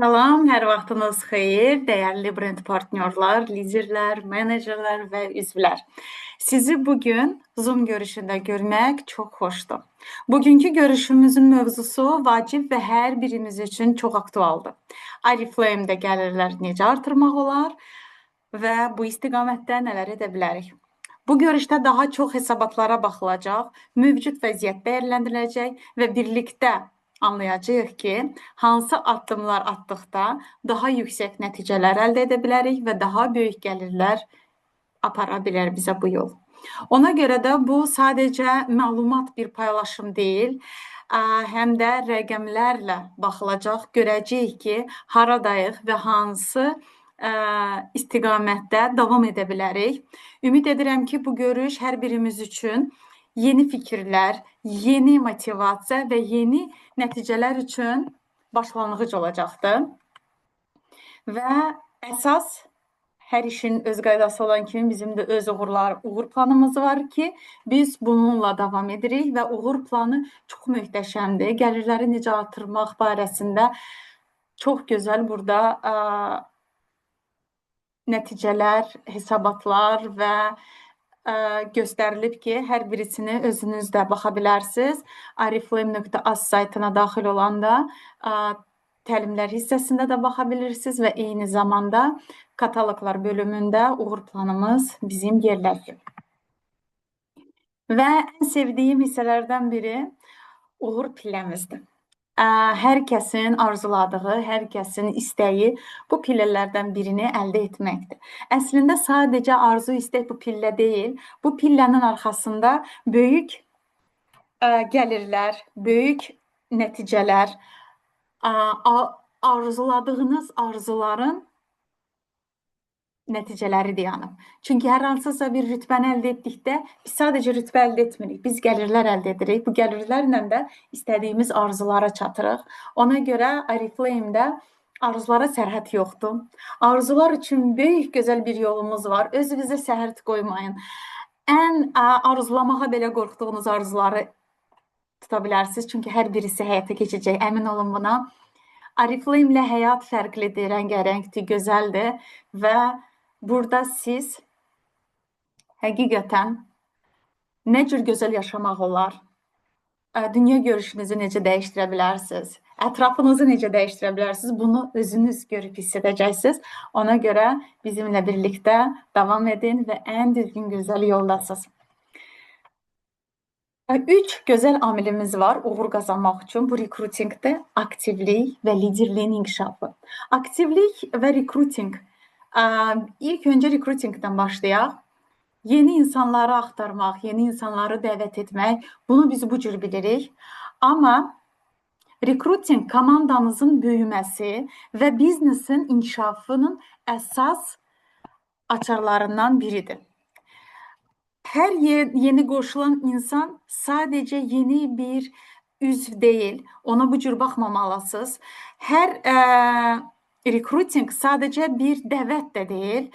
Salam, hər vaxtınız xeyir, dəyərli brend partnyorlar, liderlər, menecerlər və üzvlər. Sizi bugün Zoom görüşündə görmək çox xoşdur. Bugünkü görüşümüzün mövzusu vacib və hər birimiz üçün çox aktualdır. Oriflame-də gəlirlər necə artırmaq olar və bu istiqamətdə nələr edə bilərik? Bu görüşdə daha çox hesabatlara baxılacaq, mövcud vəziyyət dəyərləndiriləcək və birlikdə anlayacağıq ki, hansı addımlar atdıqda daha yüksək nəticələr əldə edə bilərik və daha böyük gəlirlər apara bilər bizə bu yol. Ona görə də bu sadəcə məlumat bir paylaşım deyil, həm də rəqəmlərlə baxılacaq, görəcəyik ki, haradayıq və hansı istiqamətdə davam edə bilərik. Ümid edirəm ki, bu görüş hər birimiz üçün yeni fikirlər, yeni motivasiya və yeni nəticələr üçün başlanğıc olacaqdır. Və əsas hər işin öz qaydası olan kimi bizim də öz uğur planımız var ki, biz bununla davam edirik və uğur planı çox möhtəşəmdir. Gəlirləri necə artırmaq barəsində çox gözəl burada nəticələr, hesabatlar və göstərilib ki, hər birisini özünüz də baxa bilərsiniz. Oriflame.az saytına daxil olanda təlimlər hissəsində də baxa bilirsiniz və eyni zamanda kataloqlar bölümündə uğur planımız bizim yerləşir. Və ən sevdiyim hissələrdən biri uğur pilləmizdir. Hər kəsin arzuladığı, hər kəsin istəyi bu pillələrdən birini əldə etməkdir. Əslində sadəcə arzu istək bu pillə deyil, bu pillənin arxasında böyük gəlirlər, böyük nəticələr, arzuladığınız arzuların nəticələri dayanıb. Çünki hər hansısa bir rütbəni əldə etdikdə biz sadəcə rütbə əldə etmirik, biz gəlirlər əldə edirik. Bu gəlirlərlə də istədiyimiz arzulara çatırıq. Ona görə Oriflame-də arzulara sərhəd yoxdur. Arzular üçün böyük gözəl bir yolumuz var. Özünüzə sərhəd qoymayın. Ən arzulamağa belə qorxduğunuz arzuları tuta bilərsiniz. Çünki hər birisi həyata keçəcək. Əmin olun buna. Oriflame ilə həyat fərqlidir, rəngarəngdir, gözəldir və burada siz həqiqətən nə cür gözəl yaşamaq olar, dünya görüşünüzü necə dəyişdirə bilərsiniz, ətrafınızı necə dəyişdirə bilərsiniz, bunu özünüz görüb hiss edəcəksiniz. Ona görə bizimlə birlikdə davam edin və ən düzgün gözəl yoldasınız. 3 gözəl amilimiz var uğur qazanmaq üçün. Bu rekrutingdə aktivlik və liderliyin inkişafı. Aktivlik və rekruting. İlk öncə rekrutingdən başlayaq. Yeni insanları axtarmaq, yeni insanları dəvət etmək, bunu biz bu cür bilirik. Amma rekruting komandanızın böyüməsi və biznesin inkişafının əsas açarlarından biridir. Hər yeni qoşulan insan sadəcə yeni bir üzv deyil. Ona bu cür baxmamalısınız. Hər rekruting sadəcə bir dəvət də deyil.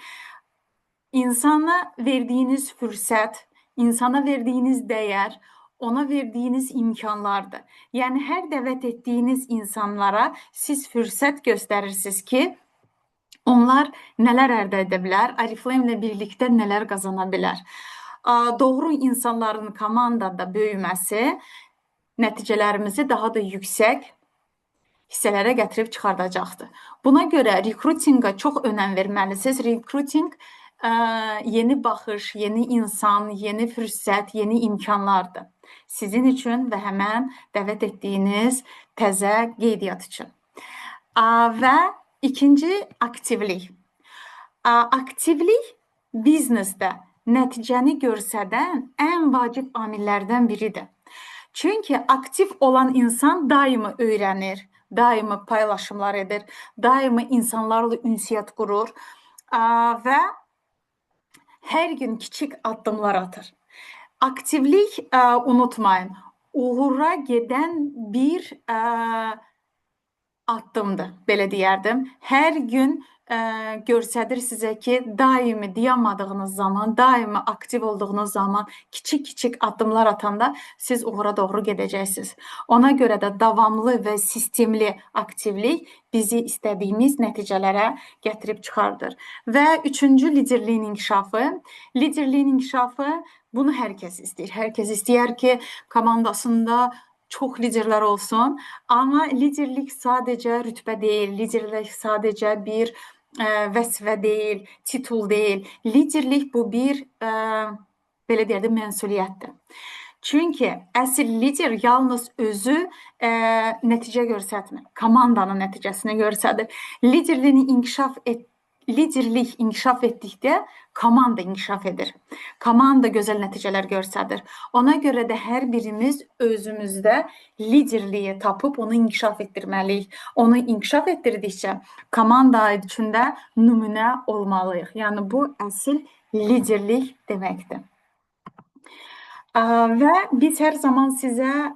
İnsana verdiyiniz fürsət, insana verdiyiniz dəyər, ona verdiyiniz imkanlardır. Yəni, hər dəvət etdiyiniz insanlara siz fürsət göstərirsiniz ki, onlar nələr əldə edə bilər, Oriflame ilə birlikdə nələr qazana bilər. Doğru insanların komandada böyüməsi nəticələrimizi daha da yüksək hissələrə gətirib çıxardacaqdır. Buna görə rekrutinqa çox önəm verməlisiniz. Rekruting yeni baxış, yeni insan, yeni fürsət, yeni imkanlardır. Sizin üçün və həmən dəvət etdiyiniz təzə qeydiyyat üçün. Və ikinci aktivlik. Aktivlik biznesdə nəticəni göstərən ən vacib amillərdən biridir. Çünki aktiv olan insan daima öyrənir, daima paylaşımlar edir, daima insanlarla ünsiyyət qurur və hər gün kiçik addımlar atır. Aktivlik, unutmayın, uğura gedən bir addımdır, belə deyərdim. Hər gün göstərir sizə ki, daimi dayanmadığınız zaman, daimi aktiv olduğunuz zaman, kiçik-kiçik addımlar atanda siz uğura doğru gedəcəksiniz. Ona görə də davamlı və sistemli aktivlik bizi istədiyimiz nəticələrə gətirib çıxardır. Və üçüncü liderliyin inkişafı. Liderliyin inkişafı bunu hər kəs istəyir. Hər kəs istəyər ki, komandasında çox liderlər olsun. Amma liderlik sadəcə rütbə deyil, liderlik sadəcə bir vəzifə deyil, titul deyil. Liderlik bu bir belə deyək, məsuliyyətdir. Çünki əsl lider yalnız özü nəticə göstərmir, komandanın nəticəsini göstərir. Liderlik inkişaf etdikdə komanda inkişaf edir. Komanda gözəl nəticələr göstərir. Ona görə də hər birimiz özümüzdə liderliyi tapıb onu inkişaf etdirməliyik. Onu inkişaf etdirdikcə komanda içində nümunə olmalıyıq. Yəni bu əsl liderlik deməkdir. Və biz hər zaman sizə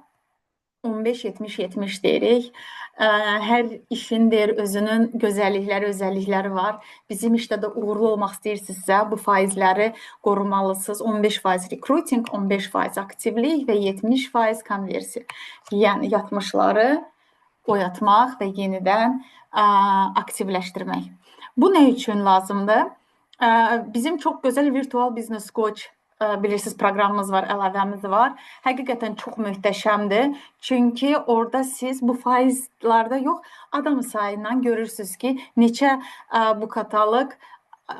15-70-70 deyirik. Hər işin özünün gözəllikləri, özəllikləri var. Bizim işdə də uğurlu olmaq istəyirsinizsə, bu faizləri qorumalısınız. 15% recruiting, 15% aktivlik və 70% konversiya. Yəni yatmışları oyatmaq və yenidən aktivləşdirmək. Bu nə üçün lazımdır? Bizim çox gözəl virtual business coach bilirsiniz, proqramımız var, əlavəmiz var. Həqiqətən çox möhtəşəmdir. Çünki orada siz bu faizlarda yox, adam sayından görürsünüz ki, neçə bu kataloq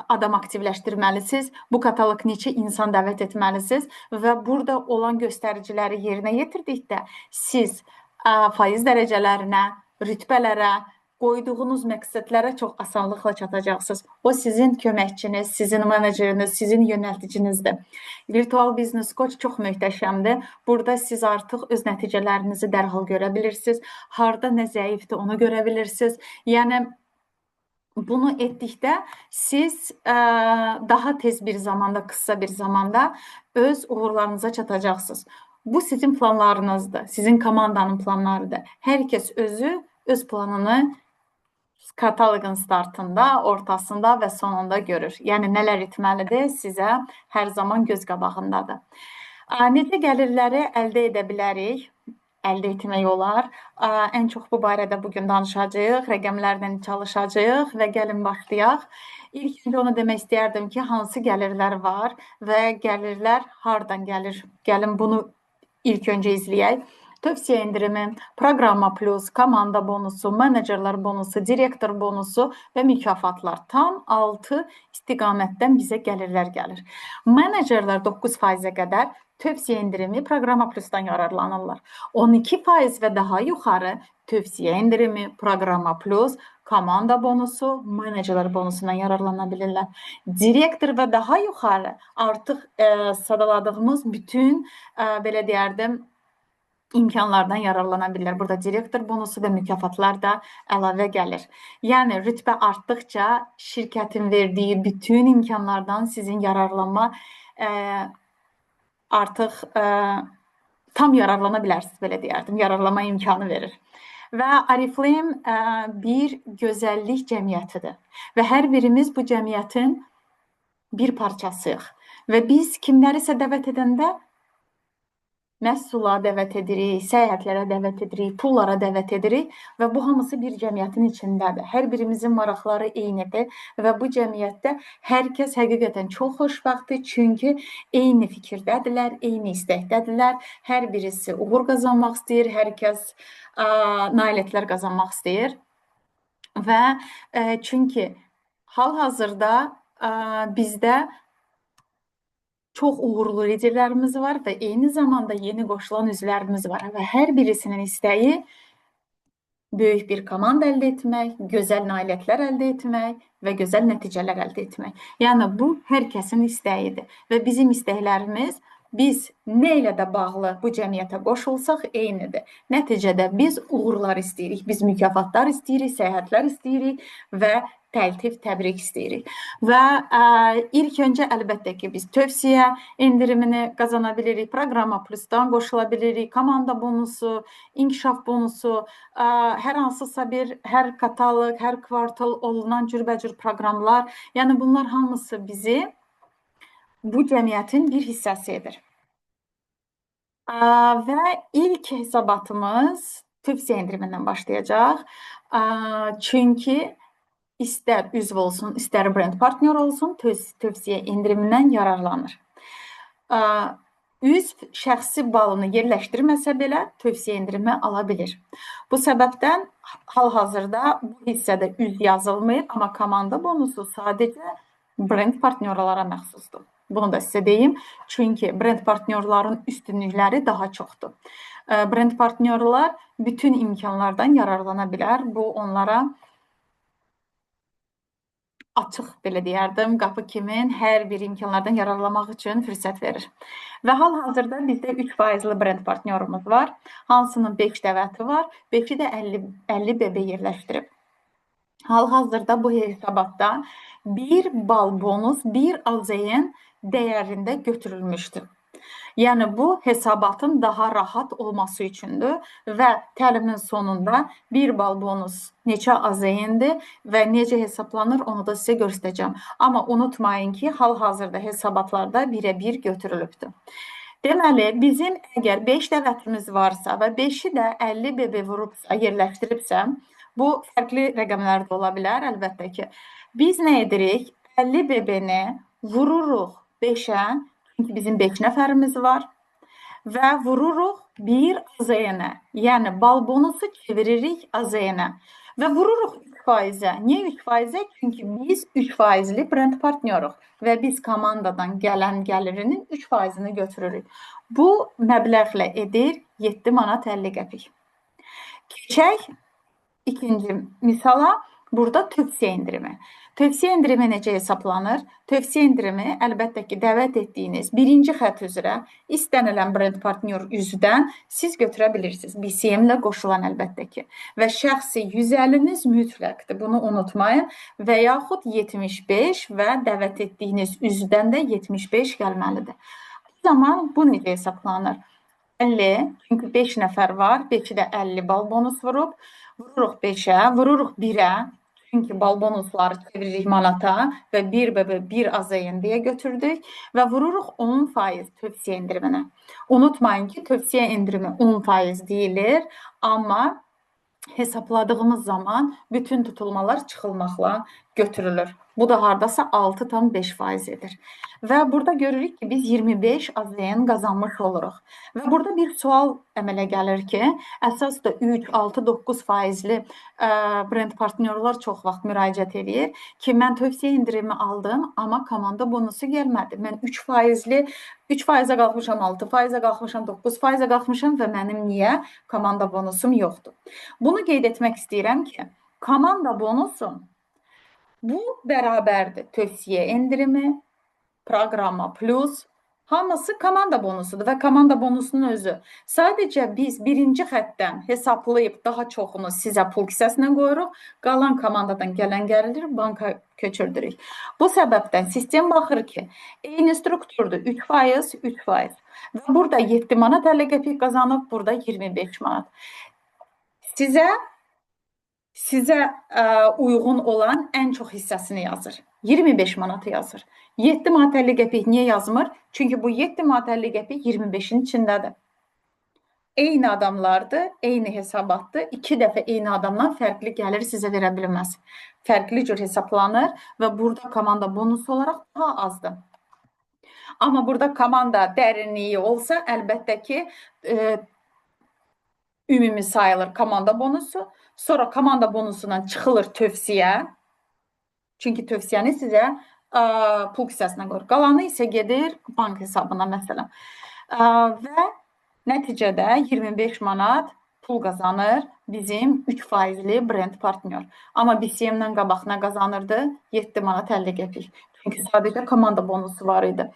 adam aktivləşdirməlisiniz, bu kataloq neçə insan dəvət etməlisiniz və burada olan göstəriciləri yerinə yetirdikdə siz faiz dərəcələrinə, rütbələrə, qoyduğunuz məqsədlərə çox asanlıqla çatacaqsınız. O sizin köməkçiniz, sizin meneceriniz, sizin yönəlticinizdir. Virtual business coach çox möhtəşəmdir. Burada siz artıq öz nəticələrinizi dərhal görə bilirsiniz. Harda nə zəifdir, onu görə bilirsiniz. Yəni bunu etdikdə siz daha tez bir zamanda, qısa bir zamanda öz uğurlarınıza çatacaqsınız. Bu sizin planlarınızdır, sizin komandanın planlarıdır. Hər kəs öz planını kataloqun startında, ortasında və sonunda görür. Yəni nələr etməlidir sizə hər zaman göz qabağındadır. Necə gəlirləri əldə edə bilərik? Əldə etmək olar. Ən çox bu barədə bugün danışacağıq, rəqəmlərlə çalışacağıq və gəlin başlayaq. İlk öncə onu demək istəyərdim ki, hansı gəlirlər var və gəlirlər hardan gəlir? Gəlin bunu ilk öncə izləyək. Tövsiyə indirimi, proqramma plus, komanda bonusu, menecerlər bonusu, direktor bonusu və mükafatlar. Tam 6 istiqamətdən bizə gəlirlər gəlir. Menecerlər 9%-ə qədər tövsiyə indirimi, proqramma plusdan yararlanırlar. 12% və daha yuxarı tövsiyə indirimi, proqramma plus, komanda bonusu, menecerlər bonusundan yararlana bilirlər. Direktor və daha yuxarı artıq sadaladığımız bütün belə deyərdim imkanlardan yararlana bilirlər. Burada direktor bonusu və mükafatlar da əlavə gəlir. Yəni rütbə artdıqca şirkətin verdiyi bütün imkanlardan sizin yararlanma artıq tam yararlana bilərsiniz, belə deyərdim. Yararlanma imkanı verir. Və Oriflame bir gözəllik cəmiyyətidir. Və hər birimiz bu cəmiyyətin bir parçasıyıq. Və biz kimlərisə dəvət edəndə məhsula dəvət edirik, səyahətlərə dəvət edirik, pullara dəvət edirik və bu hamısı bir cəmiyyətin içindədir. Hər birimizin maraqları eynidir və bu cəmiyyətdə hər kəs həqiqətən çox xoşbəxtdir, çünki eyni fikirdədirlər, eyni istəkdədirlər. Hər birisi uğur qazanmaq istəyir, hər kəs nailiyyətlər qazanmaq istəyir və çünki hal-hazırda bizdə çox uğurlu liderlərimiz var və eyni zamanda yeni qoşulan üzvlərimiz var və hər birisinin istəyi böyük bir komanda əldə etmək, gözəl nailiyyətlər əldə etmək və gözəl nəticələr əldə etmək. Yəni bu hər kəsin istəyidir və bizim istəklərimiz biz nə ilə də bağlı bu cəmiyyətə qoşulsaq eynidir. Nəticədə biz uğurlar istəyirik, biz mükafatlar istəyirik, səyahətlər istəyirik və təltif, təbrik istəyirik. Və ilk öncə əlbəttə ki, biz tövsiyə endirimini qazana bilirik, proqrama plusdan qoşula bilirik, komanda bonusu, inkişaf bonusu, hər hansısa bir, hər kataloq, hər kvartal olunan cürbəcür proqramlar, yəni bunlar hamısı bizi bu cəmiyyətin bir hissəsidir. Və ilk hesabatımız tövsiyə endirimindən başlayacaq. Çünki istər üzv olsun, istər brend partner olsun, tövsiyə endirimindən yararlanır. Üzv şəxsi balını yerləşdirməsə belə tövsiyə endirimi ala bilir. Bu səbəbdən hal-hazırda bu hissədə üzv yazılmır, amma komanda bonusu sadəcə brend partnyorlara məxsusdur. Bunu da sizə deyim, çünki brend partnyorların üstünlükləri daha çoxdur. Brend partnyorlar bütün imkanlardan yararlana bilər. Bu onlara açıq, belə deyərdim, qapı kimi hər bir imkanlardan yararlanmaq üçün fürsət verir. Və hal-hazırda bizdə 3%li brend partnyorumuz var, hansının 5 dəvəti var, 5-i də 50 BB yerləşdirib. Hal-hazırda bu hesabatda 1 bal bonus 1 AZN dəyərində götürülmüşdür. Yəni bu hesabatın daha rahat olması üçündür və təlimin sonunda 1 bal bonus neçə AZN-dir və necə hesablanır onu da sizə göstərəcəm. Amma unutmayın ki, hal-hazırda hesabatlarda birə-bir götürülübdür. Deməli, bizim əgər 5 dəvətimiz varsa və 5-i də 50 BB vurubsa, yerləşdiribsə, bu fərqli rəqəmlər də ola bilər, əlbəttə ki. Biz nə edirik? 50 BB-ni vururuq 5-ə, çünki bizim 5 nəfərimiz var və vururuq 1 AZN-ə, yəni bal bonusu çeviririk AZN-ə və vururuq 3%-ə. Niyə 3%-ə? Çünki biz 3%li brend partnyoruq və biz komandadan gələn gəlirinin 3%-ni götürürük. Bu məbləğlə edir 7 manat 50 qəpik. Keçək ikinci misala, burada tövsiyə endirimi. Tövsiyə endirimi necə hesablanır? Tövsiyə endirimi əlbəttə ki, dəvət etdiyiniz birinci xətt üzrə istənilən brend partnyor üzvdən siz götürə bilirsiniz. BCM-lə qoşulan əlbəttə ki. Və şəxsi 150-niz mütləqdir, bunu unutmayın. Və yaxud 75 və dəvət etdiyiniz üzvdən də 75 gəlməlidir. Bu zaman bu necə hesablanır? 50, çünki 5 nəfər var, 5-i də 50 bal bonus vurub, vururuq 5-ə, vururuq 1-ə, çünki bal bonusları çeviririk manata və 1 BB 1 AZN deyə götürdük və vururuq 10% tövsiyə endiriminə. Unutmayın ki, tövsiyə endirimi 10% deyilir, amma hesabladığımız zaman bütün tutulmalar çıxılmaqla götürülür. Bu da hardasa 6,5% edir. Və burada görürük ki, biz 25 AZN qazanmış oluruq. Və burada bir sual əmələ gəlir ki, əsas da 3, 6, 9%li brend partnyorlar çox vaxt müraciət edir ki, mən tövsiyə endirimi aldım, amma komanda bonusu gəlmədi. Mən 3%-li 3%-ə qalxmışam, 6%-ə qalxmışam, 9%-ə qalxmışam və mənim niyə komanda bonusum yoxdur? Bunu qeyd etmək istəyirəm ki, komanda bonusu bu bərabərdir. Tövsiyə endirimi, proqrama plus, hamısı komanda bonusudur və komanda bonusunun özü. Sadəcə biz birinci xəttdən hesablayıb daha çoxunu sizə pul kisəsinə qoyuruq, qalan komandadan gələn gəlir, banka köçürdürük. Bu səbəbdən sistem baxır ki, eyni strukturdur, 3%, 3%. Və burada 7 manat 50 qəpik qazanıb, burada 25 manat. Sizə uyğun olan ən çox hissəsini yazır. 25 manatı yazır. 7 manat 50 qəpik niyə yazmır? Çünki bu 7 manat 50 qəpik 25-in içindədir. Eyni adamlardır, eyni hesabatdır. 2 dəfə eyni adamdan fərqli gəlir sizə verə bilməz. Fərqli cür hesablanır və burada komanda bonusu olaraq daha azdır. Amma burada komanda dərinliyi olsa, əlbəttə ki, ümumi sayılır komanda bonusu. Sonra komanda bonusundan çıxılır tövsiyə. Çünki tövsiyəni sizə pul kisəsinə qoyur. Qalanı isə gedir bank hesabına məsələn. Və nəticədə 25 manat pul qazanır bizim 3%li brend partnyor. Amma BCM-dən qabaq nə qazanırdı? 7 manat 50 qəpik. Çünki sadəcə komanda bonusu var idi.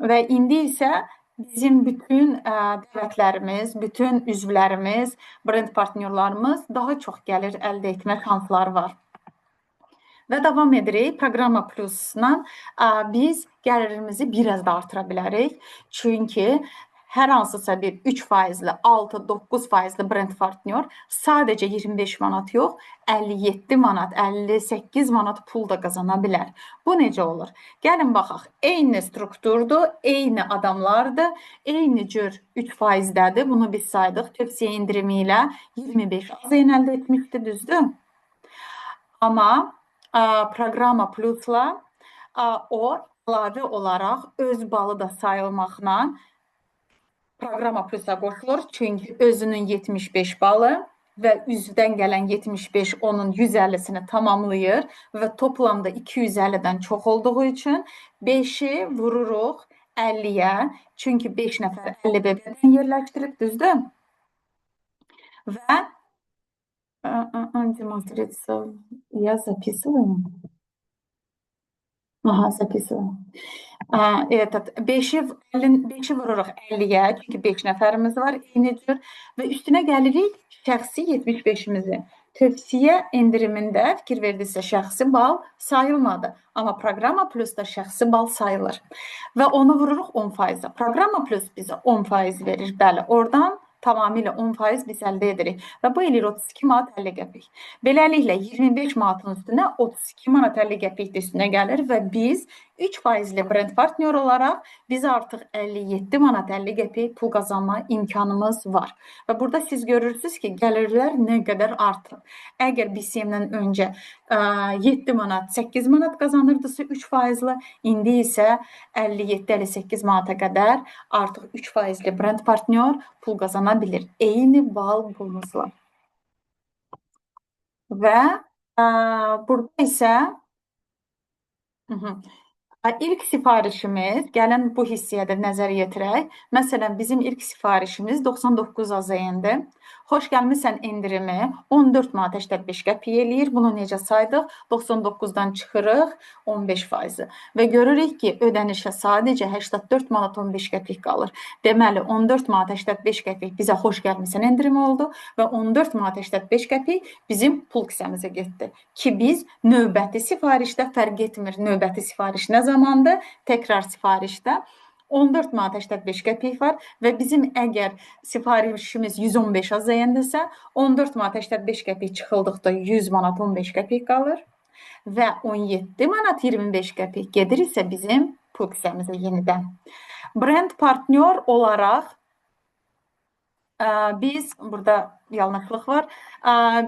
Və indi isə bizim bütün dəvətlərimiz, bütün üzvlərimiz, brend partnyorlarımız daha çox gəlir əldə etmə şansları var. Və davam edirik. Proqrama Plus-la biz gəlirimizi biraz da artıra bilərik. Çünki hər hansısa bir 3 faizli, 6, 9 faizli brend partnyor sadəcə 25 manat yox, 57 manat, 58 manat pul da qazana bilər. Bu necə olur? Gəlin baxaq. Eyni strukturdur, eyni adamlardır, eyni cür 3 faizdədir. Bunu biz saydıq. Tövsiyə indirimi ilə 25 AZN əldə etmişdi, düzdür? Amma Proqrama Plus-la o əlavə olaraq öz balı da sayılmaqla Proqrama Plus-a qoşulur. Çünki özünün 75 balı və üzvdən gələn 75 onun 150-sini tamamlayır və toplamda 250-dən çox olduğu üçün 5-i vururuq 50-yə. Çünki 5 nəfər 50 BB-dən yerləşdirib, düzdür? Və демонстрироваться. Я записываю. Aha, записываю. Evet, 5-i vururuq 50-yə, çünki 5 nəfərimiz var, eyni cür və üstünə gəlirik şəxsi 75-imizi. Tövsiyə endirimində fikir verdinizsə şəxsi bal sayılmadı, amma Proqrama Plus-da şəxsi bal sayılır və onu vururuq 10%. Proqrama Plus bizə 10% verir, bəli, oradan tamamilə 10% biz əldə edirik və bu eləyir 32 manat 50 qəpik. Beləliklə 25 manatın üstünə 32 manat 50 qəpik də üstünə gəlir və biz 3 faizli brend partnyor olaraq biz artıq 57 manat 50 qəpik pul qazanma imkanımız var. Və burada siz görürsünüz ki, gəlirlər nə qədər artır. Əgər BCM-dən öncə 7 manat, 8 manat qazanırdısa 3 faizli, indi isə 57-58 manata qədər artıq 3 faizli brend partnyor pul qazana bilir. Eyni bal pulunuzla. Və burada isə ilk sifarişimiz, gəlin bu hissəyə də nəzər yetirək. Məsələn, bizim ilk sifarişimiz 99 AZN-dir. Xoş gəlmisən endirimi 14 manat 85 qəpik eləyir. Bunu necə saydıq? 99-dan çıxırıq 15%. Və görürük ki, ödənişə sadəcə 84 manat 15 qəpik qalır. Deməli, 14 manat 85 qəpik bizə xoş gəlmisən endirimi oldu və 14 manat 85 qəpik bizim pul kisəmizə getdi. Ki biz növbəti sifarişdə fərq etmir. Növbəti sifariş nə zamandır? Təkrar sifarişdə 14 manat 85 qəpik var və bizim əgər sifarişimiz 115 AZN-dirsə, 14 manat 85 qəpik çıxıldıqda 100 manat 15 qəpik qalır və 17 manat 25 qəpik gedir isə bizim pul kisəmizə yenidən. Brend partnyor olaraq biz, burada yanlışlıq var,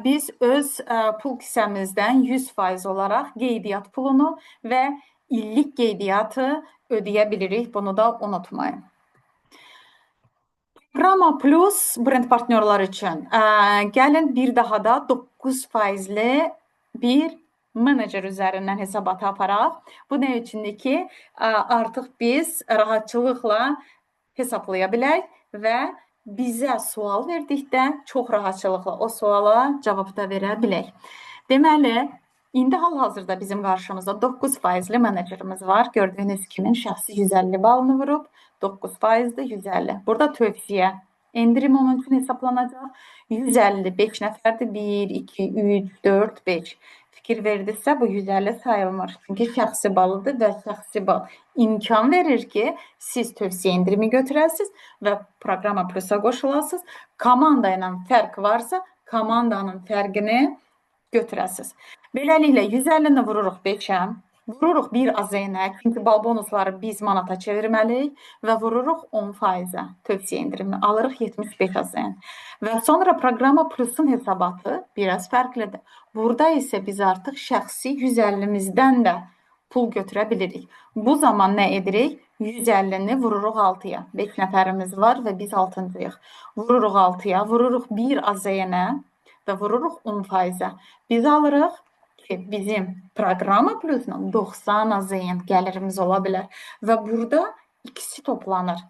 biz öz pul kisəmizdən 100% olaraq qeydiyyat pulunu və illik qeydiyyatı ödəyə bilirik. Bunu da unutmayın. Proqrama Plus brend partnyorlar üçün gəlin bir daha da 9%li bir menecer üzərindən hesabatı aparaq. Bu nə üçündür ki, artıq biz rahatçılıqla hesablaya bilək və bizə sual verdikdə çox rahatçılıqla o suala cavab da verə bilək. Deməli, indi hal-hazırda bizim qarşımızda 9%li menecerimiz var. Gördüyünüz kimi şəxsi 150 balını vurub, 9%-dir 150. Burada tövsiyə endirim onun üçün hesablanacaq. 150, 5 nəfərdir. 1, 2, 3, 4, 5. Fikir verdinizsə bu 150 sayılmır. Çünki şəxsi balıdır və şəxsi bal imkan verir ki, siz tövsiyə indirimi götürəsiniz və Proqrama Plus-a qoşulasınız. Komanda ilə fərq varsa, komandanın fərqini götürəsiniz. Beləliklə 150-ni vururuq 5-ə, vururuq 1 AZN-ə, çünki bal bonusları biz manata çevirməliyik və vururuq 10%-ə tövsiyə indirimi, alırıq 75 AZN. Və sonra Proqrama Plus-un hesabatı biraz fərqlidir. Burada isə biz artıq şəxsi 150-mizdən də pul götürə bilirik. Bu zaman nə edirik? 150-ni vururuq 6-ya. 5 nəfərimiz var və biz 6-cıyıq. Vururuq 6-ya, vururuq 1 AZN-ə və vururuq 10%-ə. Biz alırıq ki, bizim Proqrama Plus-la 90 AZN gəlirimiz ola bilər. Və burada ikisi toplanır.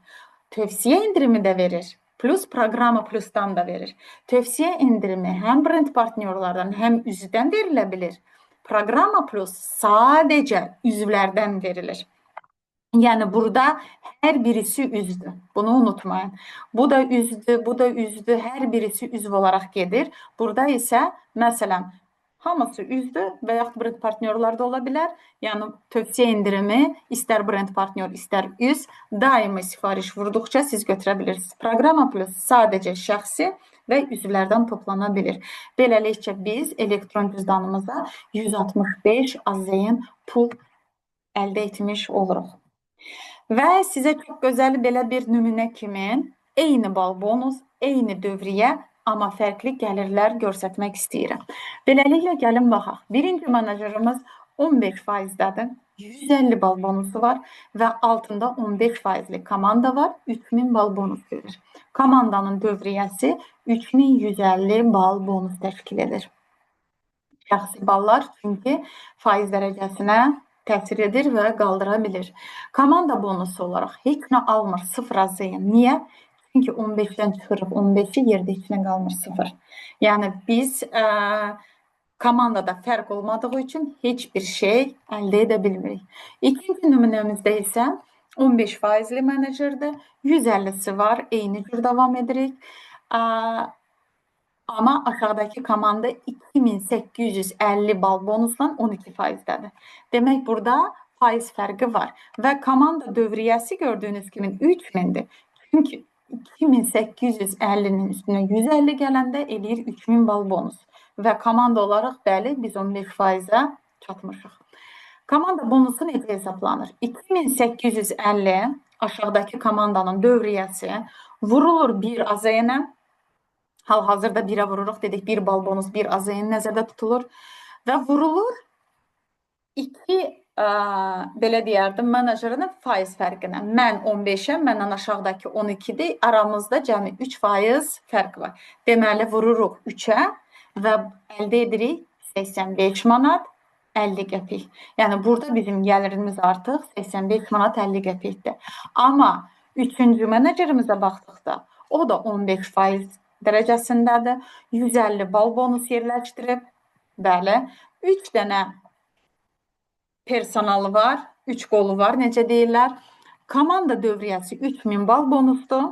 Tövsiyə indirimi də verir, plus Proqrama Plus-dan da verir. Tövsiyə indirimi həm brend partnyorlardan, həm üzvdən verilə bilir. Proqrama Plus sadəcə üzvlərdən verilir. Yani burada her birisi üzdü. Bunu unutmayın. Bu da üzdü, bu da üzdü. Her birisi üzv olarak gelir. Burada ise mesela hamısı üzdü və yaxud brend partnyorlar da ola bilər. Yəni tövsiyə indirimi istər brend partnyor, istər üz daimi sifariş vurduqca siz götürə bilirsiniz. Proqrama plus sadəcə şəxsi və üzvlərdən toplana bilir. Beləliklə biz elektron cüzdanımıza 165 AZN pul əldə etmiş oluruq. Və sizə çox gözəl belə bir nümunə kimi eyni bal bonus, eyni dövriyyə, amma fərqli gəlirlər göstərmək istəyirəm. Beləliklə gəlin baxaq. Birinci menecerimiz 15%-dədir. 150 bal bonusu var və altında 15%li komanda var. 3000 bal bonus verir. Komandanın dövriyyəsi 3150 bal bonus təşkil edir. Şəxsi ballar çünki faiz dərəcəsinə təsir edir və qaldıra bilir. Komanda bonusu olaraq heç nə almır, 0 azayın. Niyə? Çünki 15-dən çıxırıq, 15-i yerdə heç nə qalmır, 0. Yəni biz komandada fərq olmadığı üçün heç bir şey əldə edə bilmirik. İkinci nümunəmizdə isə 15 faizli menecerdir. 150'si var, eyni cür davam edirik. Ama aşağıdaki komanda 2850 bal bonusla 12%'dədir. Demek burada faiz fərqi var. Və komanda dövriyyəsi gördüğünüz kimi 3000'dir. Çünki 2850'nin üstünə 150 gələndə eləyir 3000 bal bonus. Və komanda olaraq bəli biz 15%-ə çatmışıq. Komanda bonusu necə hesablanır? 2850 aşağıdaki komandanın dövriyyəsi vurulur bir AZN-ə. Hal-hazırda 1'ə vururuq, dedik 1 bal bonus, 1 AZN nəzərdə tutulur və vurulur 2 belə deyərdim, menecerinin faiz fərqinə. Mən 15'ə, məndən aşağıdakı 12'dir, aramızda cəmi 3% fərq var. Deməli, vururuq 3'ə və əldə edirik 85 manat 50 qəpik. Yəni, burada bizim gəlirimiz artıq 85 manat 50 qəpikdir. Amma 3-cü menecerimizə baxdıqda, o da 15% dərəcəsindədir. 150 bal bonus yerləşdirib. Bəli, 3 dənə personalı var, 3 qolu var, necə deyirlər. Komanda dövriyyəsi 3000 bal bonusdur.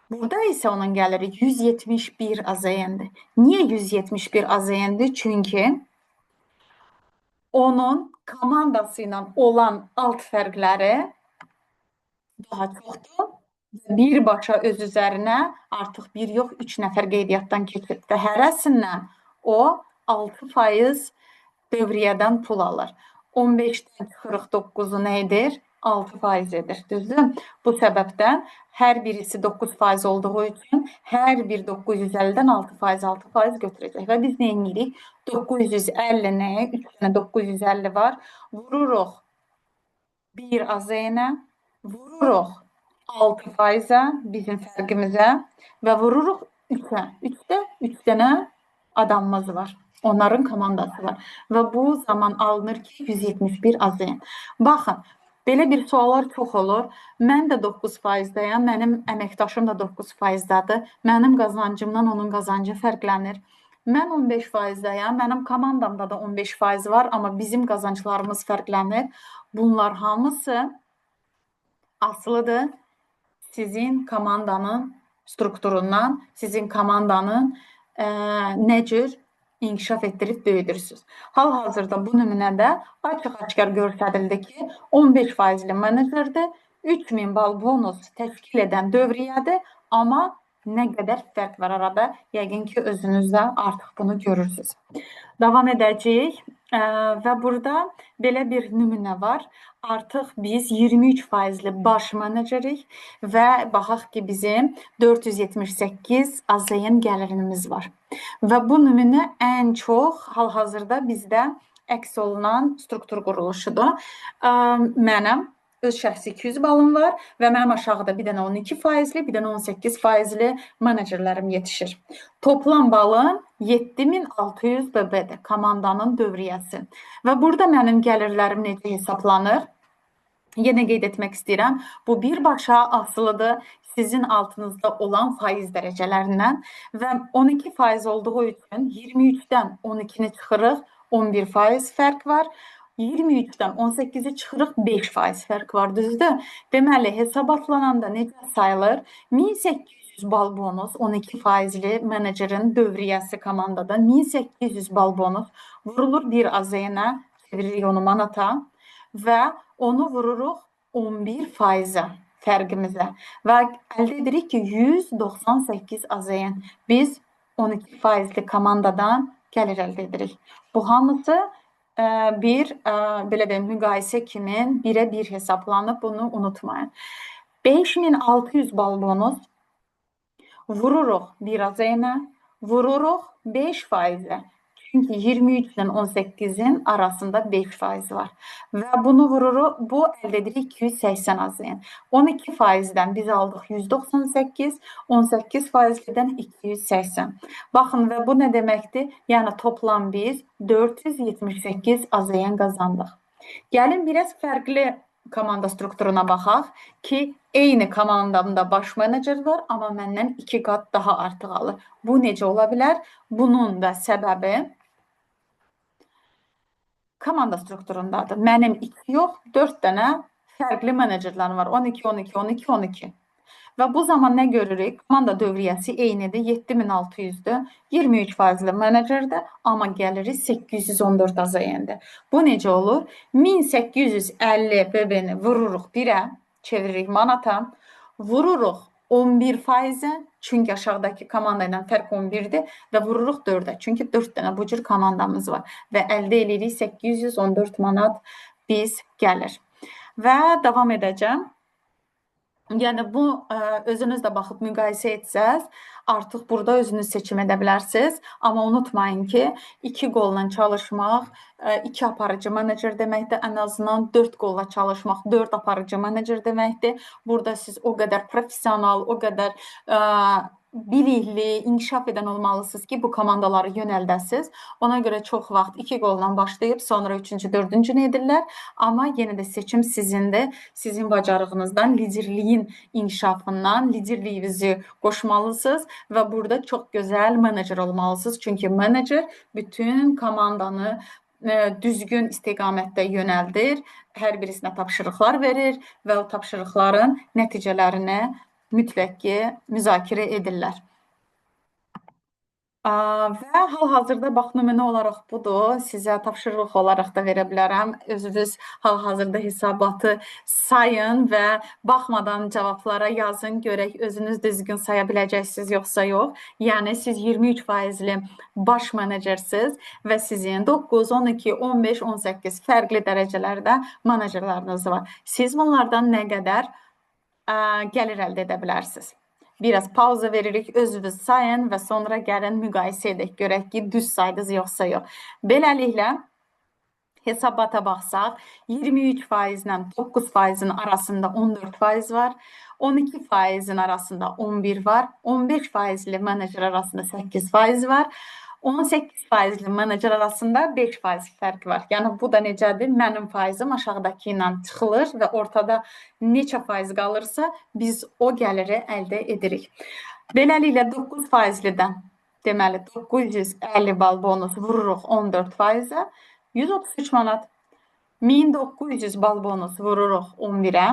Burada isə onun gəliri 171 AZN-dir. Niyə 171 AZN-dir? Çünki onun komandası ilə olan alt fərqləri daha çoxdur. Birbaşa öz üzərinə artıq bir yox, 3 nəfər qeydiyyatdan keçib və hərəsindən o 6% dövriyyədən pul alır. 15-dən 49-u nə edir? 6% edir, düzdür? Bu səbəbdən hər birisi 9% olduğu üçün hər bir 950-dən 6% götürəcək. Və biz nə edirik? 950-nə, 3 dənə 950 var, vururuq 1 AZN-ə, vururuq 6%-ə bizim fərqimizə və vururuq 3-ə. 3-də 3 dənə adamımız var. Onların komandası var. Və bu zaman alınır ki 171 AZN. Baxın, belə bir suallar çox olur. Mən də 9%-dəyəm, mənim əməkdaşım da 9%-dadır. Mənim qazancımdan onun qazancı fərqlənir. Mən 15%-dəyəm, mənim komandamda da 15% var, amma bizim qazanclarımız fərqlənir. Bunlar hamısı asılıdır sizin komandanın strukturundan, sizin komandanın nə cür inkişaf etdirib böyüdürsünüz. Hal-hazırda bu nümunədə açıq-aşkar göstərildi ki, 15%li menecerdir, 3000 bal bonus təşkil edən dövriyyədir, amma nə qədər fərq var arada, yəqin ki, özünüzdə artıq bunu görürsünüz. Davam edəcəyik və burada belə bir nümunə var. Artıq biz 23%li baş menecerik və baxaq ki, bizim 478 AZN gəlirimiz var. Və bu nümunə ən çox hal-hazırda bizdə əks olunan struktur quruluşudur. Mənim öz şəxsi 200 balım var və mənim aşağıda bir dənə 12%li, bir dənə 18%li menecerlərim yetişir. Toplam balım 7600 BB-dir, komandanın dövriyyəsi. Və burada mənim gəlirlərim necə hesablanır? Yenə qeyd etmək istəyirəm, bu birbaşa asılıdır sizin altınızda olan faiz dərəcələrindən və 12% olduğu üçün 23-dən 12-ni çıxırıq, 11% fərq var. 23-dən 18-i çıxırıq, 5% fərq var, düzdür? Deməli, hesabatlananda necə sayılır? 1800 bal bonus, 12%li menecerin dövriyyəsi komandada 1800 bal bonus vurulur bir AZN-ə, çeviririk onu manata və onu vururuq 11%-ə fərqimizə və əldə edirik ki, 198 AZN. Biz 12%li komandadan gəlir əldə edirik. Bu hamısı bir belə deyim, müqayisə kimi birə bir hesablanıb, bunu unutmayın. 5600 bal bonus vururuq bir AZN-ə, vururuq 5%-ə. Çünki 23-dən 18-in arasında 5% var. Və bunu vururuq, bu əldə edirik 280 AZN. 12%-dən biz aldıq 198, 18%-dən 280. Baxın, və bu nə deməkdir? Yəni toplam biz 478 AZN qazandıq. Gəlin biraz fərqli komanda strukturuna baxaq ki, eyni komandamda baş menecer var, amma məndən 2 qat daha artıq alır. Bu necə ola bilər? Bunun da səbəbi komanda strukturundadır. Mənim 2 yox, 4 dənə fərqli menecerlərim var. 12, 12, 12, 12. Və bu zaman nə görürük? Komanda dövriyyəsi eynidir, 7600-dür. 23%li menecerdir, amma gəliri 814 AZN-dir. Bu necə olur? 1850 BB-ni vururuq 1-ə, çeviririk manata, vururuq 11%-ə, çünki aşağıdakı komanda ilə fərq 11-dir və vururuq 4-ə, çünki 4 dənə bu cür komandamız var və əldə edirik 814 manat biz gəlir. Və davam edəcəm. Yəni bu özünüz də baxıb müqayisə etsəz, artıq burada özünüz seçim edə bilərsiniz. Amma unutmayın ki, 2 qolla çalışmaq 2 aparıcı menecer deməkdir. Ən azından 4 qolla çalışmaq 4 aparıcı menecer deməkdir. Burada siz o qədər professional, o qədər bilikli, inkişaf edən olmalısınız ki, bu komandaları yönəldəsiniz. Ona görə çox vaxt 2 qolla başlayıb, sonra 3-cü, 4-cünü edirlər. Amma yenə də seçim sizindir. Sizin bacarığınızdan, liderliyin inkişafından liderliyinizi qoşmalısınız və burada çox gözəl menecer olmalısınız. Çünki menecer bütün komandanı düzgün istiqamətdə yönəldir, hər birisinə tapşırıqlar verir və o tapşırıqların nəticələrini mütləq ki, müzakirə edirlər. Və hal-hazırda bax, nümunə olaraq budur. Sizə tapşırıq olaraq da verə bilərəm. Özünüz hal-hazırda hesabatı sayın və baxmadan cavablara yazın, görək özünüz düzgün saya biləcəksiniz, yoxsa yox. Yəni, siz 23%li baş menecersiz və sizin 9, 12, 15, 18 fərqli dərəcələrdə menecerləriniz var. Siz bunlardan nə qədər gəlir əldə edə bilərsiniz. Biraz pauza veririk, özünüz sayın və sonra gəlin müqayisə edək, görək ki, düz saydınız yoxsa yox. Beləliklə, hesabata baxsaq, 23%-lə 9%-in arasında 14% var, 12%-in arasında 11 var, 15%li menecer arasında 8% var, 18%li menecer arasında 5% fərq var. Yəni, bu da necədir? Mənim faizim aşağıdakı ilə çıxılır və ortada neçə faiz qalırsa, biz o gəliri əldə edirik. Beləliklə, 9%lidən, deməli, 950 bal bonus vururuq 14%-ə, 133 manat. 1900 bal bonus vururuq 11-ə,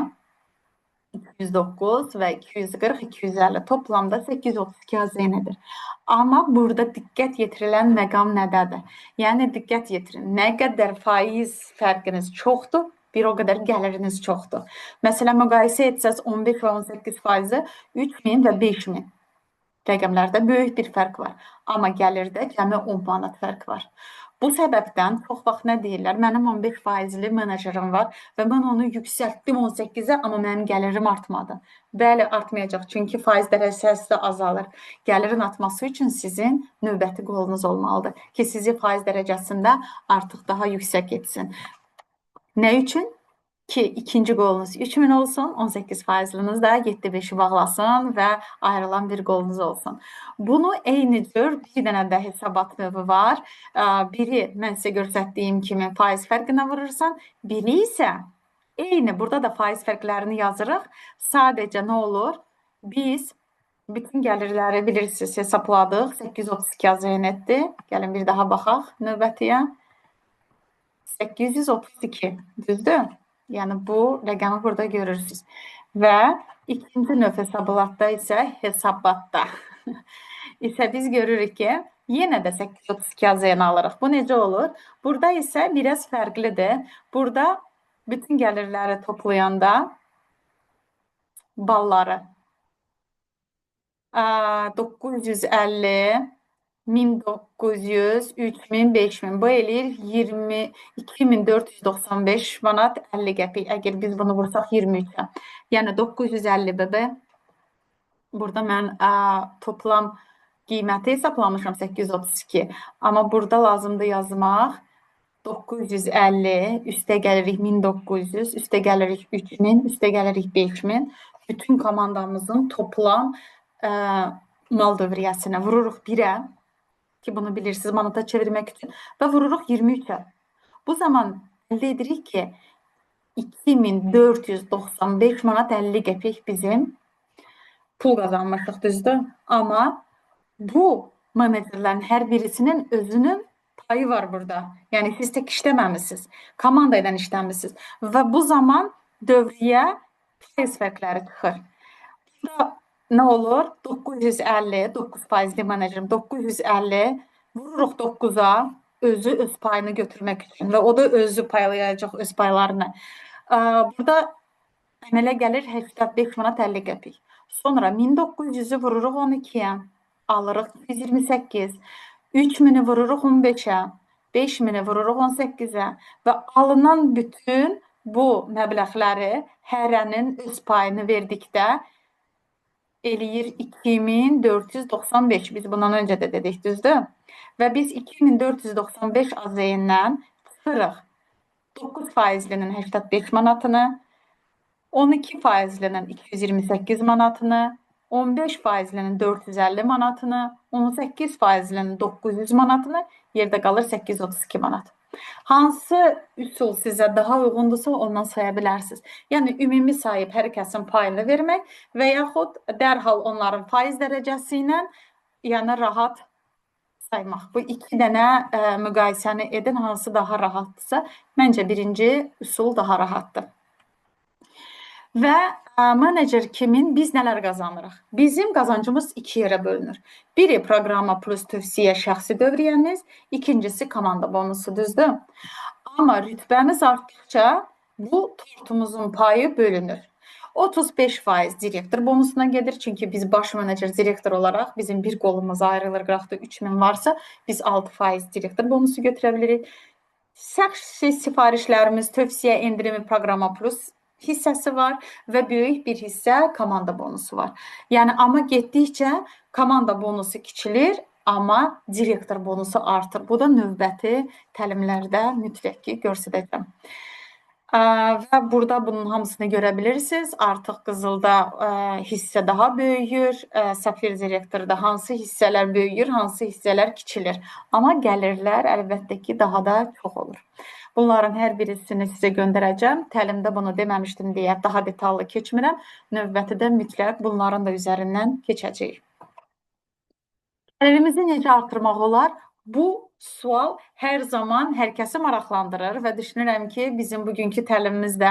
209 və 240, 250 toplamda 832 AZN-dir. Amma burada diqqət yetirilən məqam nədədir? Yəni, diqqət yetirin, nə qədər faiz fərqiniz çoxdur, bir o qədər gəliriniz çoxdur. Məsələn, müqayisə etsəz 15 və 18%-i 3000 və 5000 rəqəmlərdə böyük bir fərq var. Amma gəlirdə cəmi 10 manat fərq var. Bu səbəbdən çox vaxt nə deyirlər? Mənim 15%li menecerim var və mən onu yüksəltdim 18-ə, amma mənim gəlirim artmadı. Bəli, artmayacaq, çünki faiz dərəcəsi də azalır. Gəlirin artması üçün sizin növbəti qolunuz olmalıdır ki, sizi faiz dərəcəsində artıq daha yüksək etsin. Nə üçün? Ki, ikinci qolunuz 3000 olsun, 18%liniz də 7-5-i bağlasın və ayrılan bir qolunuz olsun. Bunu eyni cür bir dənə də hesabat növü var. Biri mən sizə göstərdiyim kimi faiz fərqinə vurursan, biri isə eyni, burada da faiz fərqlərini yazırıq. Sadəcə nə olur? Biz bütün gəlirləri bilirsiniz, hesabladıq. 832 AZN etdi. Gəlin bir daha baxaq növbətiyə. 832, düzdür? Yəni bu rəqəmi burada görürsünüz. Və ikinci növ hesablatda isə hesablatda isə biz görürük ki, yenə də 832 azayını alırıq. Bu necə olur? Burada isə biraz fərqlidir. Burada bütün gəlirləri toplayanda balları 950, 1900, 3000, 5000. Bu eləyir 22.495 manat 50 qəpik. Əgər biz bunu vursaq 23-ə. Yəni 950 BB. Burada mən toplam qiyməti hesaplamışam 832. Amma burada lazımdır yazmaq 950, üstə gəlirik 1900, üstə gəlirik 3000, üstə gəlirik 5000. Bütün komandamızın toplam mal dövriyyəsinə vururuq 1-ə ki, bunu bilirsiniz manata çevirmək üçün və vururuq 23-ə. Bu zaman əldə edirik ki, 2495 manat 50 qəpik bizim pul qazanmışıq, düzdür? Amma bu menecerlərin hər birisinin özünün payı var burada. Yəni siz tək işləməmisiniz, komanda ilə işləmisiniz və bu zaman dövriyyə faiz fərqləri çıxır. Burada nə olur? 950, 9%li menecerim 950 vururuq 9-a özü öz payını götürmək üçün və o da özü paylayacaq öz paylarını. Burada əmələ gəlir 85 manat 50 qəpik. Sonra 1900-ü vururuq 12-yə, alırıq 228. 3000-i vururuq 15-ə, 5000-i vururuq 18-ə və alınan bütün bu məbləğləri hərənin öz payını verdikdə eləyir 2495. Biz bundan öncə də dedik, düzdür? Və biz 2495 azəyindən çıxırıq 9%linin 85 manatını, 12%linin 228 manatını, 15%linin 450 manatını, 18%linin 900 manatını, yerdə qalır 832 manat. Hansı üsul sizə daha uyğundursa ondan saya bilərsiniz. Yəni, ümumi sayıb hər kəsin payını vermək və yaxud dərhal onların faiz dərəcəsi ilə yəni rahat saymaq. Bu iki dənə müqayisəni edin, hansı daha rahatdırsa, məncə birinci üsul daha rahatdır. Və menecer kimin biz nələr qazanırıq? Bizim qazancımız iki yerə bölünür. Biri proqrama plus tövsiyə şəxsi dövriyyəmiz, ikincisi komanda bonusu, düzdür? Amma rütbəmiz artdıqca bu tortumuzun payı bölünür. 35% direktor bonusuna gedir. Çünki biz baş menecer direktor olaraq bizim bir qolumuz ayrılır, qıraqda 3000 varsa biz 6% direktor bonusu götürə bilirik. Şəxsi sifarişlərimiz tövsiyə endirimi proqrama plus hissəsi var və böyük bir hissə komanda bonusu var. Yəni, amma getdikcə komanda bonusu kiçilir, amma direktor bonusu artır. Bu da növbəti təlimlərdə mütləq ki, göstərəcəm. Və burada bunun hamısını görə bilirsiniz. Artıq qızılda hissə daha böyüyür, səfir direktorda hansı hissələr böyüyür, hansı hissələr kiçilir. Amma gəlirlər əlbəttə ki, daha da çox olur. Bunların hər birisini sizə göndərəcəm. Təlimdə bunu deməmişdim deyə daha detallı keçmirəm. Növbətidə mütləq bunların da üzərindən keçəcəyik. Gəlirimizi necə artırmaq olar? Bu sual hər zaman hər kəsi maraqlandırır və düşünürəm ki, bizim bugünkü təlimimizdə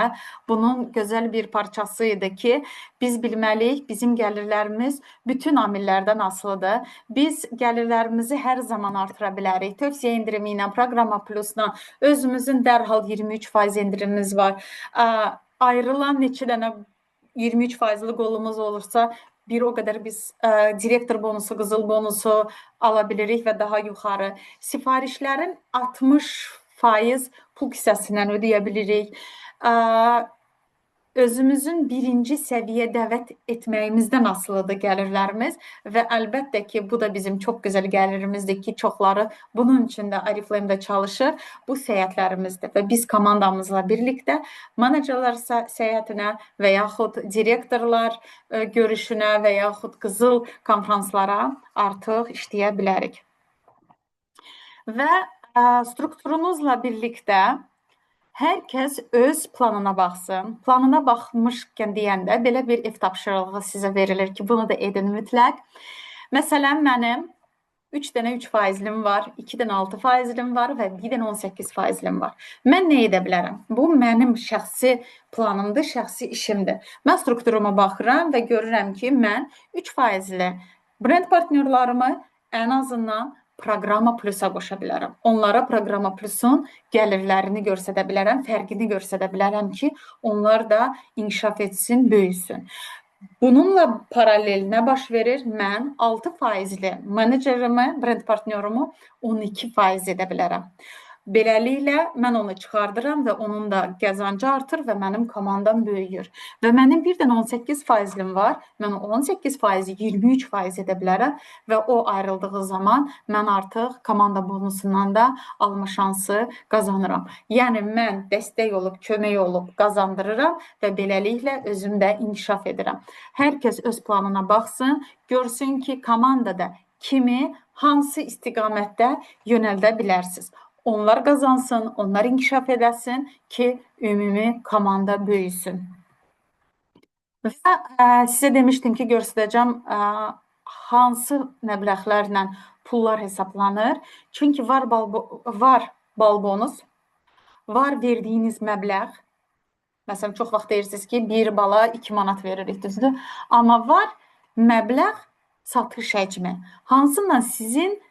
bunun gözəl bir parçası idi ki, biz bilməliyik, bizim gəlirlərimiz bütün amillərdən asılıdır. Biz gəlirlərimizi hər zaman artıra bilərik. Tövsiyə indirimi ilə, proqrama plusla, özümüzün dərhal 23% indirimimiz var. Ayrılan neçə dənə 23%li qolumuz olursa, bir o qədər biz direktor bonusu, qızıl bonusu ala bilirik və daha yuxarı. Sifarişlərin 60% pul hissəsindən ödəyə bilirik. Özümüzün birinci səviyyə dəvət etməyimizdən asılıdır gəlirlərimiz və əlbəttə ki, bu da bizim çox gözəl gəlirimizdir ki, çoxları bunun üçün də Oriflame-də çalışır. Bu səyahətlərimizdir və biz komandamızla birlikdə menecerlər səyahətinə və yaxud direktorlar görüşünə və yaxud qızıl konfranslara artıq işləyə bilərik. Və strukturunuzla birlikdə hər kəs öz planına baxsın. Planına baxmışkən deyəndə belə bir ev tapşırığı sizə verilir ki, bunu da edin mütləq. Məsələn, mənim 3 dənə 3 faizlim var, 2 dənə 6 faizlim var və 1 dənə 18 faizlim var. Mən nə edə bilərəm? Bu mənim şəxsi planımdır, şəxsi işimdir. Mən strukturuma baxıram və görürəm ki, mən 3 faizli brend partnyorlarımı ən azından Proqrama Plusa qoşa bilərəm. Onlara Proqrama Plusun gəlirlərini göstərə bilərəm, fərqini göstərə bilərəm ki, onlar da inkişaf etsin, böyüsün. Bununla paralel nə baş verir? Mən 6 faizli menecerimi, brend partnyorumu 12% edə bilərəm. Beləliklə, mən onu çıxardıram və onun da qazancı artır və mənim komandam böyüyür. Və mənim bir dənə 18 faizlim var, mən 18 faizi 23% edə bilərəm və o ayrıldığı zaman mən artıq komanda bonusundan da alma şansı qazanıram. Yəni, mən dəstək olub, kömək olub qazandırıram və beləliklə özüm də inkişaf edirəm. Hər kəs öz planına baxsın, görsün ki, komandada kimi, hansı istiqamətdə yönəldə bilərsiniz. Onlar qazansın, onlar inkişaf edəsin ki, ümumi komanda böyüsün. Və sizə demişdim ki, göstərəcəm hansı məbləğlərlə pullar hesablanır. Çünki var bal bonus, var verdiyiniz məbləğ. Məsələn, çox vaxt deyirsiniz ki, bir bala 2 manat veririk, düzdür? Amma var məbləğ satış həcmi, hansından sizin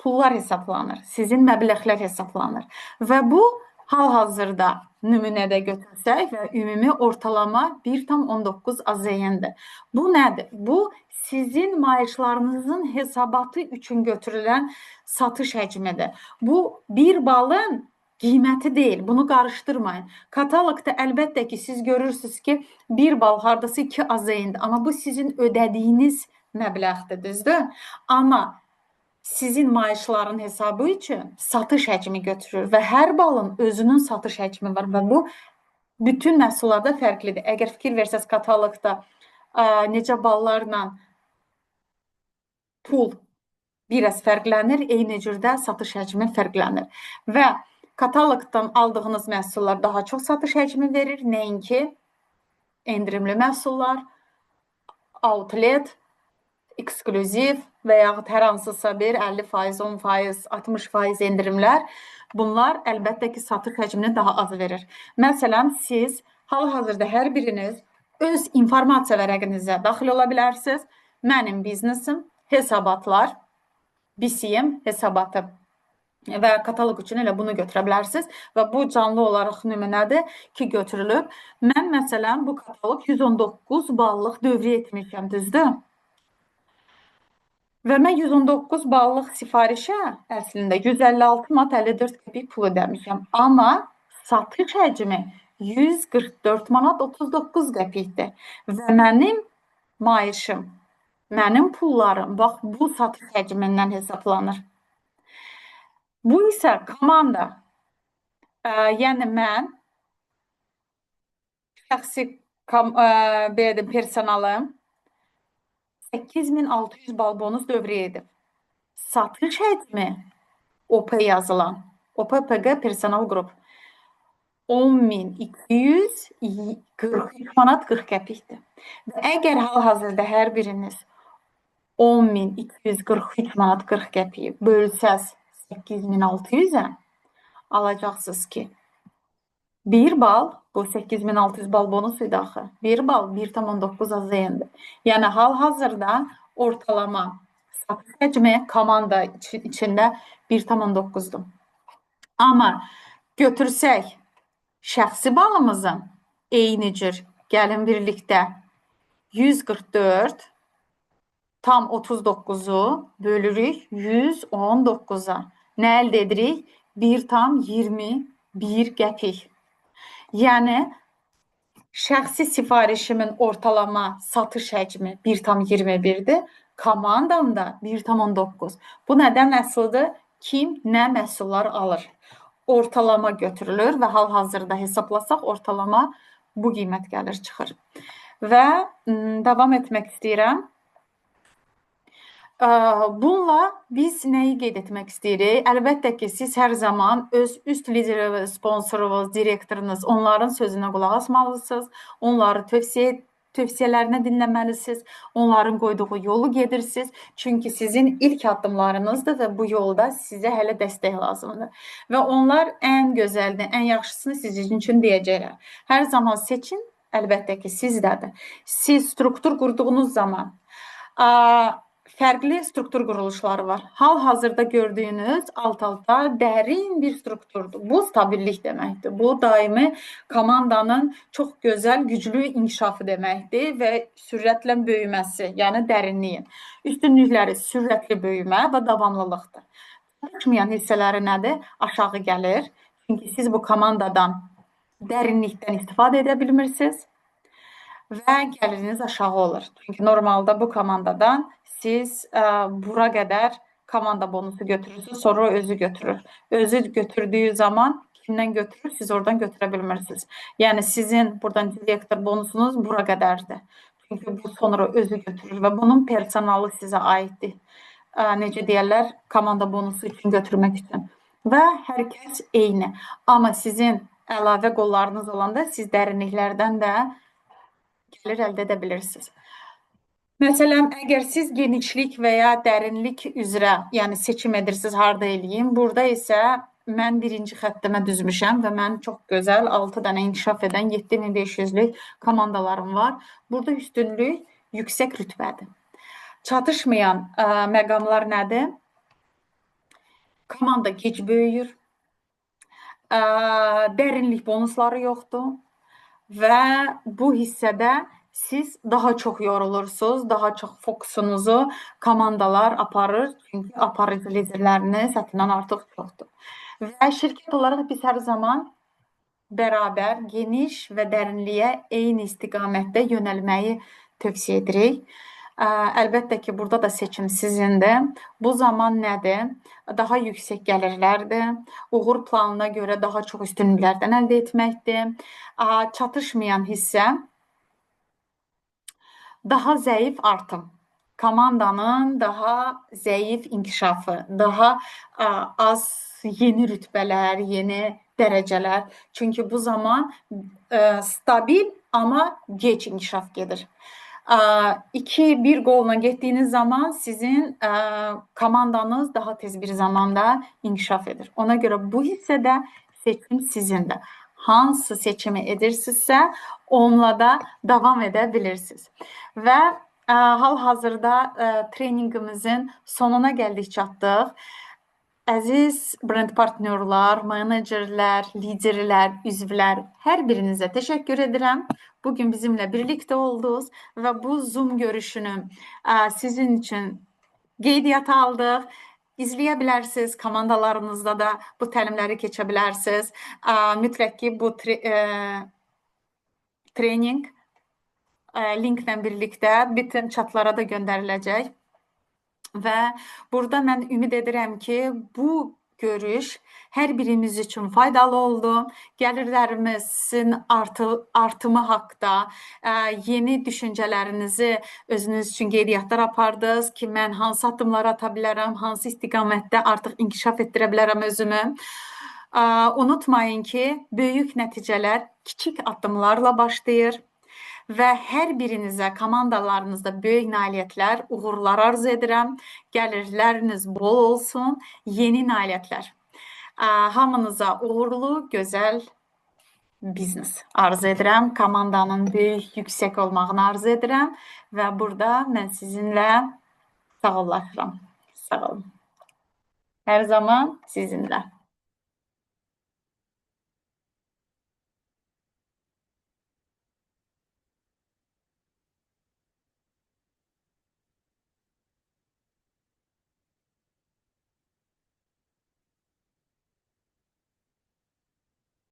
pullar hesablanır, sizin məbləğlər hesablanır. Və bu, hal-hazırda nümunədə götürsək və ümumi ortalama 1,19 AZN-dir. Bu nədir? Bu, sizin maaşlarınızın hesabatı üçün götürülən satış həcmidir. Bu, bir balın qiyməti deyil, bunu qarışdırmayın. Kataloqda əlbəttə ki, siz görürsünüz ki, bir bal hardasa 2 AZN-dir, amma bu sizin ödədiyiniz məbləğdir, düzdür? Amma sizin maaşların hesabı üçün satış həcmi götürür və hər balın özünün satış həcmi var və bu bütün məhsullarda fərqlidir. Əgər fikir versəz kataloqda necə ballarla pul biraz fərqlənir, eyni cürdə satış həcmi fərqlənir. Və kataloqdan aldığınız məhsullar daha çox satış həcmi verir, nəinki endirimli məhsullar, outlet, eksklüziv və yaxud hər hansısa bir 50%, 10%, 60% endirimlər, bunlar əlbəttə ki, satış həcmini daha az verir. Məsələn, siz hal-hazırda hər biriniz öz informasiya vərəqinizə daxil ola bilərsiniz. Mənim biznesim, hesabatlar, BCM hesabatı və kataloq üçün elə bunu götürə bilərsiniz və bu canlı olaraq nümunədir ki, götürülüb. Mən məsələn, bu kataloq 119 ballıq dövrə etmişəm, düzdür? Və mən 119 ballıq sifarişə əslində 156 manat 54 qəpik pul ödəmişəm. Amma satış həcmi 144 manat 39 qəpikdir. Və mənim maaşım, mənim pullarım bax bu satış həcmindən hesablanır. Bu isə komanda, yəni mən şəxsi personalım 8600 bal bonus dövrə edib. Satış həcmi OP yazılan, OPPG personal qrup 10.243 manat 40 qəpikdir. Və əgər hal-hazırda hər biriniz 10.243 manat 40 qəpiyi bölsəz 8600-ə alacaqsınız ki, 1 bal, bu 8600 bal bonus idi axı. 1 bal 1,9 AZN-dir. Yəni, hal-hazırda ortalama satış həcmi komanda içində 1,9-dur. Amma götürsək şəxsi balımızın eyni cür gəlin birlikdə 144 tam 39-u bölürük 119-a. Nə əldə edirik? 1,21 qəpik. Yəni, şəxsi sifarişimin ortalama satış həcmi 1,21-dir, komandamda 1,19. Bu nədən asılıdır? Kim nə məhsullar alır? Ortalama götürülür və hal-hazırda hesablasaq ortalama bu qiymət gəlir çıxır. Və davam etmək istəyirəm. Bununla biz nəyi qeyd etmək istəyirik? Əlbəttə ki, siz hər zaman öz üst lideriniz, sponsorunuz, direktorunuz, onların sözünə qulaq asmalısınız, onları tövsiyə tövsiyələrini dinləməlisiniz. Onların qoyduğu yolu gedirsiniz. Çünki sizin ilk addımlarınızdır və bu yolda sizə hələ dəstək lazımdır. Və onlar ən gözəlini, ən yaxşısını sizin üçün deyəcəklər. Hər zaman seçin, əlbəttə ki, sizdədir. Siz struktur qurduğunuz zaman fərqli struktur quruluşları var. Hal-hazırda gördüyünüz alt-alta dərin bir strukturdur. Bu stabillik deməkdir. Bu daimi komandanın çox gözəl, güclü inkişafı deməkdir və sürətlə böyüməsi, yəni dərinliyin. Üstünlükləri sürətli böyümə və davamlılıqdır. Çalışmayan hissələri nədir? Aşağı gəlir. Çünki siz bu komandadan dərinlikdən istifadə edə bilmirsiniz və gəliriniz aşağı olur. Çünki normalda bu komandadan siz bura qədər komanda bonusu götürürsünüz, sonra özü götürür. Özü götürdüyü zaman kimdən götürür? Siz oradan götürə bilmirsiniz. Yəni sizin buradan direktor bonusunuz bura qədərdir. Çünki bu sonra özü götürür və bunun personalı sizə aiddir. Necə deyərlər, komanda bonusu üçün götürmək üçün. Və hər kəs eyni. Amma sizin əlavə qollarınız olanda siz dərinliklərdən də gəlir əldə edə bilirsiniz. Məsələn, əgər siz genişlik və ya dərinlik üzrə, yəni seçim edirsiniz, harda eləyim, burada isə mən birinci xəttimə düzmüşəm və mən çox gözəl 6 dənə inkişaf edən 7500-lük komandalarım var. Burada üstünlük yüksək rütbədir. Çatışmayan məqamlar nədir? Komanda gec böyüyür, dərinlik bonusları yoxdur və bu hissədə siz daha çox yorulursunuz, daha çox fokusunuzu komandalar aparır, çünki aparıcı liderləriniz həddindən artıq çoxdur. Və şirkət olaraq biz hər zaman bərabər, geniş və dərinliyə eyni istiqamətdə yönəlməyi tövsiyə edirik. Əlbəttə ki, burada da seçim sizindir. Bu zaman nədir? Daha yüksək gəlirlərdir. Uğur planına görə daha çox üstünlüklərdən əldə etməkdir. Çatışmayan hissə daha zəif artım. Komandanın daha zəif inkişafı, daha az yeni rütbələr, yeni dərəcələr. Çünki bu zaman stabil, amma gec inkişaf gedir. 2-1 qolla getdiyiniz zaman sizin komandanız daha tez bir zamanda inkişaf edir. Ona görə bu hissədə seçim sizindir. Hansı seçimi edirsinizsə, onunla da davam edə bilirsiniz. Və hal-hazırda treyningimizin sonuna gəldik, çatdıq. Əziz brend partnyorlar, menecerlər, liderlər, üzvlər, hər birinizə təşəkkür edirəm. Bugün bizimlə birlikdə oldunuz və bu Zoom görüşünü sizin üçün qeydiyyata aldıq. İzləyə bilərsiniz, komandalarınızda da bu təlimləri keçə bilərsiniz. Mütləq ki, bu trening linklə birlikdə bütün chatlara da göndəriləcək. Və burada mən ümid edirəm ki, bu görüş hər birimiz üçün faydalı oldu. Gəlirlərimizin artımı haqqda yeni düşüncələrinizi özünüz üçün qeydiyyatlar apardınız ki, mən hansı addımlar ata bilərəm, hansı istiqamətdə artıq inkişaf etdirə bilərəm özümü. Unutmayın ki, böyük nəticələr kiçik addımlarla başlayır. Və hər birinizə komandalarınızda böyük nailiyyətlər, uğurlar arzu edirəm. Gəlirləriniz bol olsun, yeni nailiyyətlər. Hamınıza uğurlu, gözəl biznes arzu edirəm. Komandanın böyük, yüksək olmağını arzu edirəm. Və burada mən sizinlə sağollaşıram. Sağ olun. Hər zaman sizinlə.